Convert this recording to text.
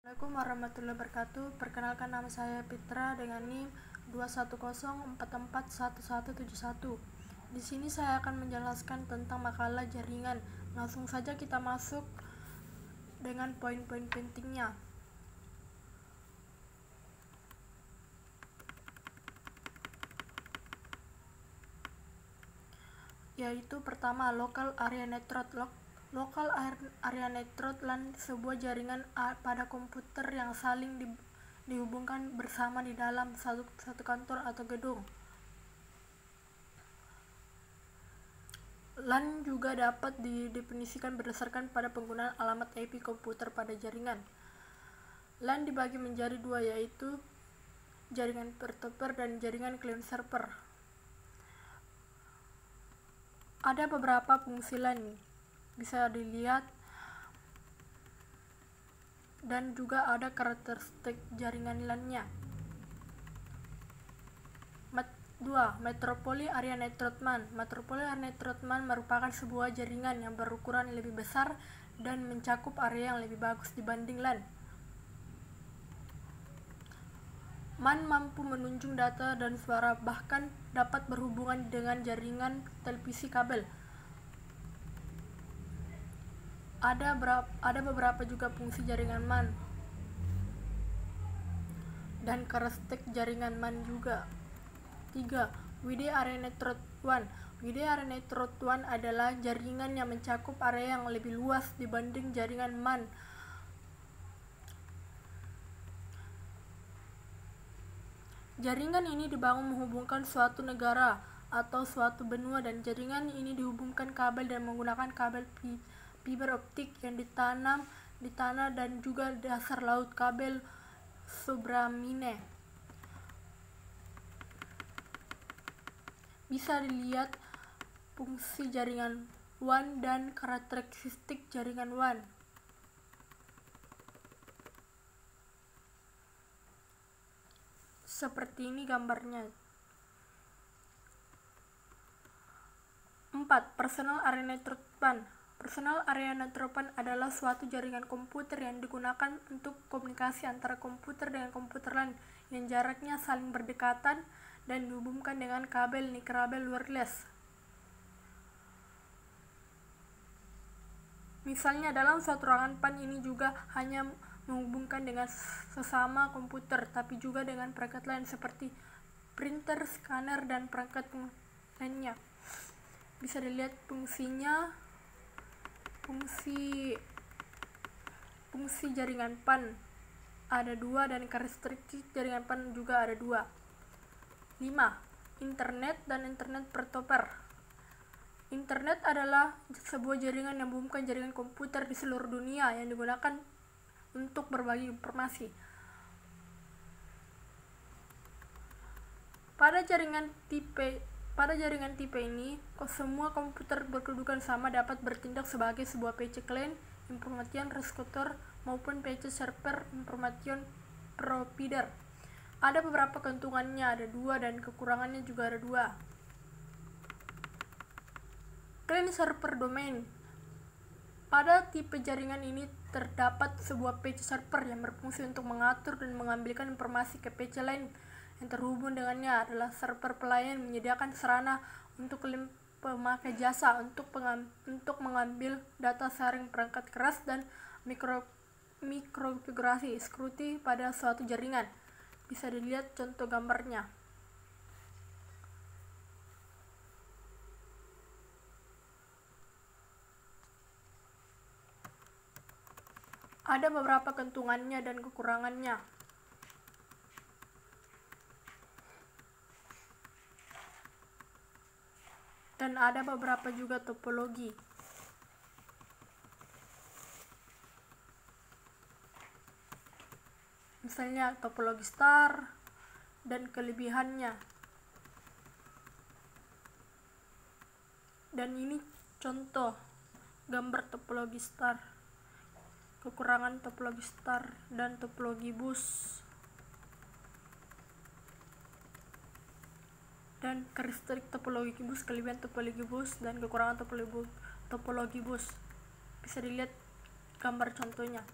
Assalamualaikum warahmatullahi wabarakatuh. Perkenalkan, nama saya Fitra dengan NIM 210441171. Di sini saya akan menjelaskan tentang makalah jaringan. Langsung saja kita masuk dengan poin-poin pentingnya. Yaitu pertama, Local Area Network. Local Area Network LAN sebuah jaringan pada komputer yang saling dihubungkan bersama di dalam satu kantor atau gedung. LAN juga dapat didefinisikan berdasarkan pada penggunaan alamat IP komputer pada jaringan. LAN dibagi menjadi dua, yaitu jaringan peer-to-peer dan jaringan client server. Ada beberapa fungsi LAN bisa dilihat, dan juga ada karakteristik jaringan LAN-nya. 2. Metropolis Area Network MAN. Metropolis Area Network MAN merupakan sebuah jaringan yang berukuran lebih besar dan mencakup area yang lebih bagus dibanding LAN. MAN mampu menunjuk data dan suara, bahkan dapat berhubungan dengan jaringan televisi kabel. Ada beberapa juga fungsi jaringan MAN dan karakteristik jaringan MAN juga. 3. Wide Area Network WAN. Wide Area Network WAN adalah jaringan yang mencakup area yang lebih luas dibanding jaringan MAN. Jaringan ini dibangun menghubungkan suatu negara atau suatu benua, dan jaringan ini dihubungkan kabel dan menggunakan kabel fiber optik yang ditanam di tanah dan juga dasar laut, kabel submarine. Bisa dilihat fungsi jaringan WAN dan karakteristik jaringan WAN. Seperti ini gambarnya. 4. Personal Area Network WAN. Personal Area Network WAN adalah suatu jaringan komputer yang digunakan untuk komunikasi antara komputer dengan komputer lain yang jaraknya saling berdekatan dan dihubungkan dengan kabel nirkabel wireless. Misalnya, dalam suatu ruangan PAN ini juga hanya menghubungkan dengan sesama komputer, tapi juga dengan perangkat lain seperti printer, scanner, dan perangkat lainnya. Bisa dilihat fungsinya. Fungsi jaringan PAN ada dua, dan karakteristik jaringan PAN juga ada dua. 5. Internet dan internet peer-to-peer. Internet adalah sebuah jaringan yang menghubungkan jaringan komputer di seluruh dunia yang digunakan untuk berbagi informasi. Pada jaringan tipe ini, semua komputer berkedudukan sama dapat bertindak sebagai sebuah PC client information receptor maupun PC server information provider. Ada beberapa keuntungannya, ada dua, dan kekurangannya juga ada dua. Client server domain. Pada tipe jaringan ini terdapat sebuah PC server yang berfungsi untuk mengatur dan mengambilkan informasi ke PC lain yang terhubung dengannya. Adalah server pelayan menyediakan sarana untuk pemakai jasa untuk mengambil data sharing perangkat keras dan mikrokonfigurasi security pada suatu jaringan. Bisa dilihat contoh gambarnya. Ada beberapa keuntungannya dan kekurangannya. Dan ada beberapa juga topologi. Misalnya topologi star dan kelebihannya. Dan ini contoh gambar topologi star, kekurangan topologi star dan topologi bus, dan karakteristik topologi bus, kelebihan topologi bus, dan kekurangan topologi bus. Bisa dilihat gambar contohnya.